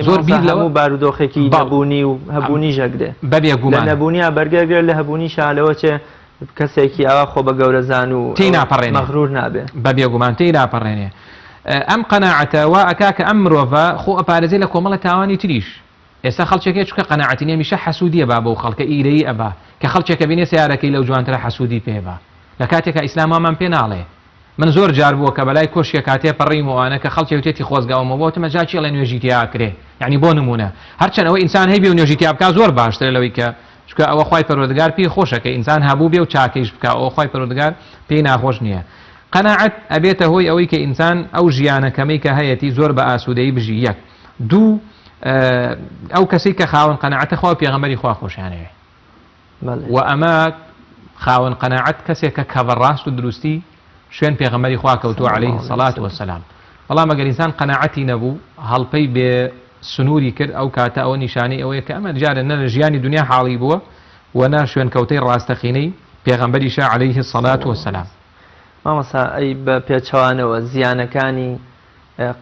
زۆر بیر لەوە بارودۆخێکی نەبوونی و هەبوونی ژەگرێ بەبێ گومان لە نەبوونیە بەرگەگرێت لە هەبوونی شالەوە چێ کەسێکی ئەوە خۆ بە گەورەزان و تێی ناپەڕێنێ مەغرور نابێ بەبێ گومان تێی ناپەڕێنێ ئەم قەناعەتە وا ئەکاکە ئەم مرۆڤە خۆ ئەپارێزێ لە کۆمەڵە تاوانی تریش ئێستا خەڵکێکی چکە قەناعەتی نیە میشە حەسوودیە با بۆ خەڵکە ئیرەی ئەبا کە خەڵکێکە بینێ سیارەکەی لەو جوانترە حەسوودی پێبا لە کاتێکە ئیسلامامان پێ ناڵێ من زۆر جار بووە کە بەلای کۆشیە کاتێ پەڕیمەوانە کە خەڵکی وتێتی خۆزگاومە بۆ تمەجاچی لە نوێژی تیاکرێ یعنی بۆ نمونە هەرچەندەوە ئینسان هەیبێ و نوێژی تیا بکە زۆر باشترە لەوەی کە چکە ئەوە خوای پەروەردگار پێی خۆشە کە ئینسان هەبوو بێ و چاکەیش بکە ئەوە خوای پەروەردگار پێی ناخۆش نییە قەناعەت ئەبێتە هۆی ئەوەی کە ئینسان ئەو ژیانەکەمەی کە هەیەی زۆر بە ئاسوودەیی بژی یەک دوو ئەو کەسەی کە خاوەن قەناعەتە خوا پێغەمبەری خوا خۆشیانەوێ و ئەمە خاوەن قەناعەت کەسێکە کە بەڕاست و دروستی شوێن پێغەمبەری خوا کەوتووە عەلەیهی السەڵات وەسەلام بەڵام ئەگەر ئینسان قەناعەتی نەبوو هەڵپەی بێ سنووری کرد ئەو کاتە ئەوە نیشانەی ئەوەیە کە ئەمە جارە نە لە ژیانی دنیا حاڵی بووە و نە شوێن کەوتەی ڕاستەقینەی پێغەمبەریشە عەلەیهی السەڵات وەسەلام مامۆستا ئەی بە پێچەوانەوە زیانەکانی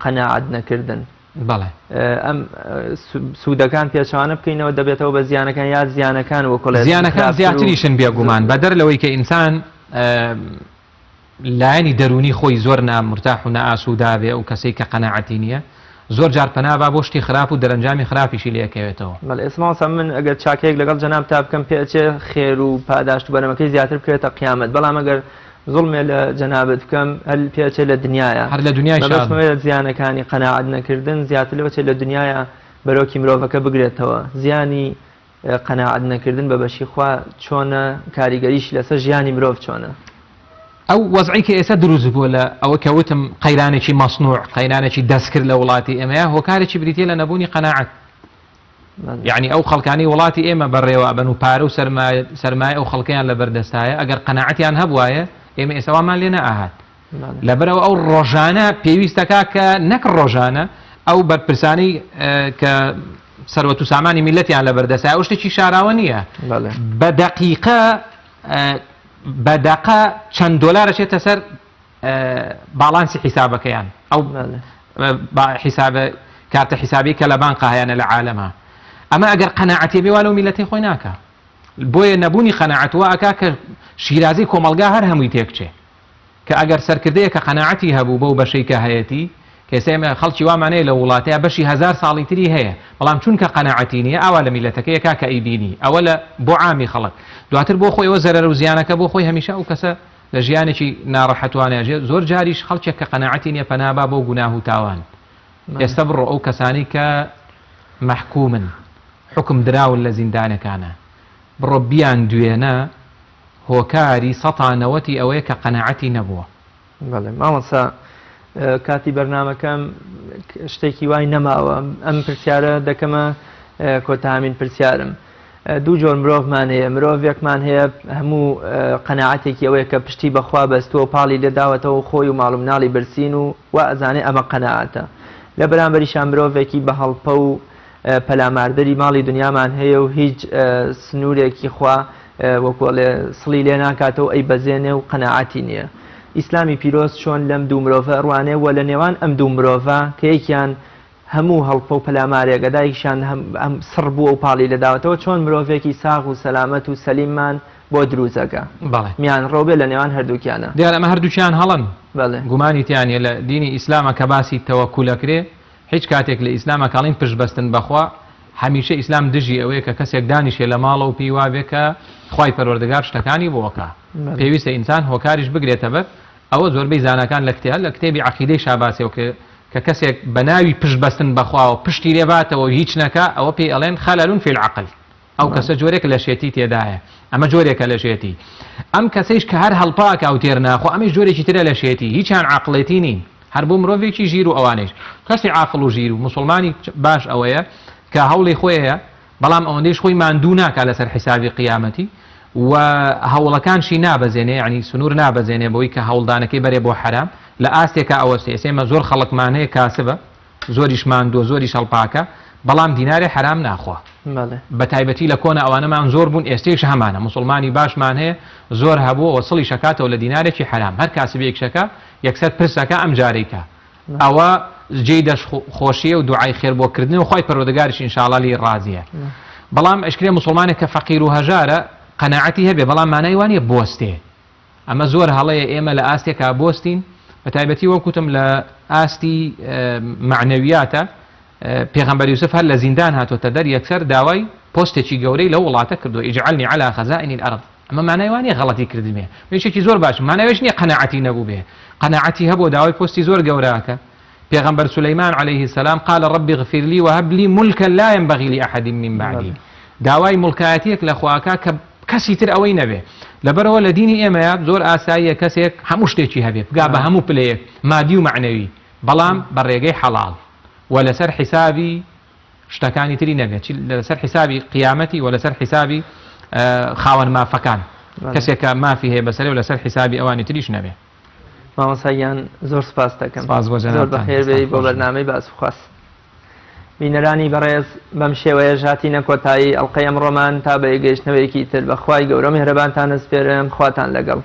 قەناعەت نەکردن بەڵێ ئەم سوودەکان پێچەوانە بکەینەوە دەبێتەوە بە زیانەکان یا زیانەکان وەکۆڵێ زیانەکان زیاتریشن بێگومان بەدەر لەوەی کە ئینسان لایەنی دەرونی خۆی زۆر نامرتاح و نەئاسوودا بێ ئەو کەسەی کە قەناعەتی نییە زۆر جار پەنابا بۆ شتی خراپ و دەرەنجامی خراپیشی لێکەوێتەوە بەڵێ ئێسماوەسا من ئەگەر چاکەیەک لەگەڵ جەناب تا بکەم پێچێ خێر و پاداشت و بەرەمەکەی زیاتر بکرێتە قیامەت بەڵام ئەگەر زوڵمێ لە جەنابەت بکەم هەر پێچێ لە دنیاە هەر لە دنیای بەبەستمەوێت زیانەکانی قەناعەت نەکردن زیاتر لەوەچێ لە دنیاە بەرەوکی مرۆڤەکە بگرێتەوە زیانی قەناعەت نەکردن بە بەشی خوا چۆنە کاریگەریش لەسەر ژیانی مرۆڤ چۆنە ئەو وەزعی کە ئێستا دروست بووە لە ئەوە کە وتم قەیرانێکی مەسنوع قەیرانێکی دەستکرد لە وڵاتی ئێمەیە هۆکارێکی بریتێ لە نەبوونی قەناعەت یعنی ئەو خەڵکانی وڵاتی ئێمە بەڕێوە بن و پارە و سەرمایە ئەو خەڵکیان لە بەردەستایە ئەگەر قەناعەتیان هەبوایە ئێمە ئێستاوامان لێ نەئاهات لەبەرەوە ئەو ڕۆژانە پێویستەکە کە نەک ڕۆژانە ئەو بەرپرسانەی کە سەروەت و سامانی میلەتیان لە بەردەستایە ئەو شتێکی شاراوە نییە بە دەقیقە بەداقە چەند دۆلارە چێتە سەر باڵانسی حیسابەکەیان ئەو کارتە حیسابی کە لە بانقە هەیەە لە عالەمە ئەمە ئەگەر قەناعەتی بێ والە میلەتی خۆی ناکە بۆیە نەبوونی قەناعەتوە ئەکا کە شیرازی کۆمەلگا هەر هەمووی تێکچێ کە ئەگەر سەرکردەیە کە قەناعەتی هەبوو بەو بەشەی کە هەیەی کەسێمە خەڵکی وامانەیە لە وڵاتەیە بەشی 1000 ساڵی تری هەیە بەڵام چونکە قەناعەتی نییە ئاوا لە میلەتەکەی کاکە ئەیبینی ئەوە لە بۆ عامی خەڵک دواتر بۆ خۆی ئەوە زەرەر و زیانەکە بۆ خۆی هەمیشە ئەو کەسە لە ژیانێکی ناڕەحەتوانەیە زۆر جاریش خەڵکێک کە قەناعەتی نییە پەنابا بۆ گوناه و تاوان ئێستا بڕۆ ئەو کەسانی کە مەحکومن حکم دراون لە زیندانەکانە بڕۆ بیان دوێنە هۆکاری سەتانەوەتی ئەوەیە کە قەناعەتی نەبووە بەڵێ مامۆستا کاتی بەرنامەکەم شتێکی وای نەماوە ئەم پرسیارە دەکەمە کۆتامین پرسیارم دوو جۆر مرۆڤمان هەیە مرۆڤێکمان هەیە هەموو قەناعەتێکی ئەوەیە کە پشتی بەخوا بەستووە پاڵی لێداوەتەوە خۆی و ماڵ و مناڵی برسین و ئەزانێ ئەمە قەناعەتە لە بەرامبەریشان مرۆڤێکی بە هەڵپە و پەلاماردەری ماڵی دنیامان هەیە و هیچ سنوورێکی خوا وەکوڵێ سڵی لێ ناکاتەوە ئەی بەزێنێ و قەناعەتی نییە ئیسلامی پیرۆز چۆن لەم دوو مرۆڤە ڕوانێ و لە نێوان ئەم دوو مرۆڤە کە یەکیان هەموو هەڵپە و پەلامارێک دایکشان ئەم سڕ بووە و پاڵی لەداوەتەوە چۆن مرۆڤێکی ساغ و سەلامەت و سەلیممان بۆ دروزەکە میان ڕۆبێ لە نێوان هەردووکیانە دیار ئەمە هەردووکیان هەڵن بەڵێ گومانی تیانە لە دینی ئیسلامە کە باسی تەوەکولەکرێ هیچ کاتێک لە ئیسلامە کاڵین پشت بەستن بەخوا هەمیشە ئیسلام دژی ئەوەیە کە کەسێک دانیشێ لە ماڵە و پێی وابێ کە خوای پەروەردگار شتەکانی بۆکە پێویستە ئینسان هۆکاریش بگرێتە بەر ئەوە زۆربەی زانەکان لە کتێبی عەقیدەی شاباسیەوە کە کەسێک بە ناوی پشت بەستن بەخواوە پشتی لێباتەوە هیچ نەکە ئەوە پێی ئەڵێن خەلەلون فی العەقل ئەو کەسە جۆرێک لە شێتی تێدایە ئەمە جۆرێکە لە شێتی ئەم کەسەیش کە هەر هەڵپاکە ئەو تێر ناخۆ ئەمەش جۆرێکی ترە لە شێتی هیچیان عەقڵێتی نین هەر بۆ مرۆڤێکی ژیر و ئەوانەیش کەسی عاقڵ و ژیر و مسلمانی باش ئەوەیە کە هەوڵی خۆیە بەڵام ئەوەندەیش خۆی ماندوو ناکا لەسەر حیسابی قیامەتی و هەوڵەکانشی نابەزێنێ ینی سنوور نابەزێنێ بەوەی کە هەوڵدانەکەی بەرێ بۆ حرام لە ئاستێکە ئەوەستێ ئێسێمە زۆر خەڵکمان هەیە کاسبە زۆریش ماندووە زۆریش هەڵپاکە بەڵام دینارێ حرام ناخوا بە تایبەتی لە کۆنە ئەوانەمان زۆر بوون ئێستێش هەمانە مسلمانی باشمان هەیە زۆر هەبووە وەسڵی شکاتەوە لە دینارێکی حرام هەر کاسبەیەک شەکە یەکسەر پرسەکە ئەم جارێکە ئەوە جێی دەستخۆشیە و دوعای خێربۆکردن و خۆی پەروەردگاریش ئینشاءڵڵا لێی ڕازیە بەڵام ئەشکرێ مسلمانێک کە فەقیر و هەژارە قەناعەتی هەبێ بەڵام مانای وانە بۆستێ ئەمە زۆر هەڵەیە ئێمە لە ئاستێکا بۆستین بە تایبەتی وەکوتم لە ئاستی معنەویاتە پێغەمبەر یوسف هەر لە زیندان هاتۆتە دەر یەکسەر داوای پۆستێکی گەورەی لە وڵاتە کردو ئیجعلنی علی خەزائن الأرض ئەمە مانای وانە غەڵەتی کردمێ وێشێکی زۆر باش ماناوێش نییە قەناعەتی نەبوو بێ قەناعەتی هەبوو داوای پۆستی زۆر گەورەکە پێغەمبەر سولەیمان عليه السلام قال ربي اغفر لي وهب لي ملكا لا ينبغي لأحد من بعدي داوای ملکایەتێک لە خواکە کە کەسی تر ئەوەی نەبێ لەبەرەوە لە دینی ئێمەیە زۆر ئاساییە کەسێک هەموو شتێکی هەبێ بگا بە هەموو پلەیەک مادی و معنەوی بەڵام بە ڕێگەی حەڵاڵ و لەسەر حیسابی شتەکانی تری نەبێت لەسەر حیسابی قیامەتی و لەسەر حیسابی خاوەن مافەکان کەسێکە مافی هەیە بەسەرێ و لەسەر حیسابی ئەوانی تریش نەبێ مامۆساییان زۆر سپاس دەکەم زۆر بەخێر بێی بۆ بەرنامەی باس بخواست بینەرانی بەڕێز بەم شێوەیە ژاتینە کۆتایی ئەڵقەی ئەمڕۆمان تا بە گەیشتنەوەیەکی تر بەخوای گەورە میهرەبانتان ئەسپێرم خواتان لەگەڵ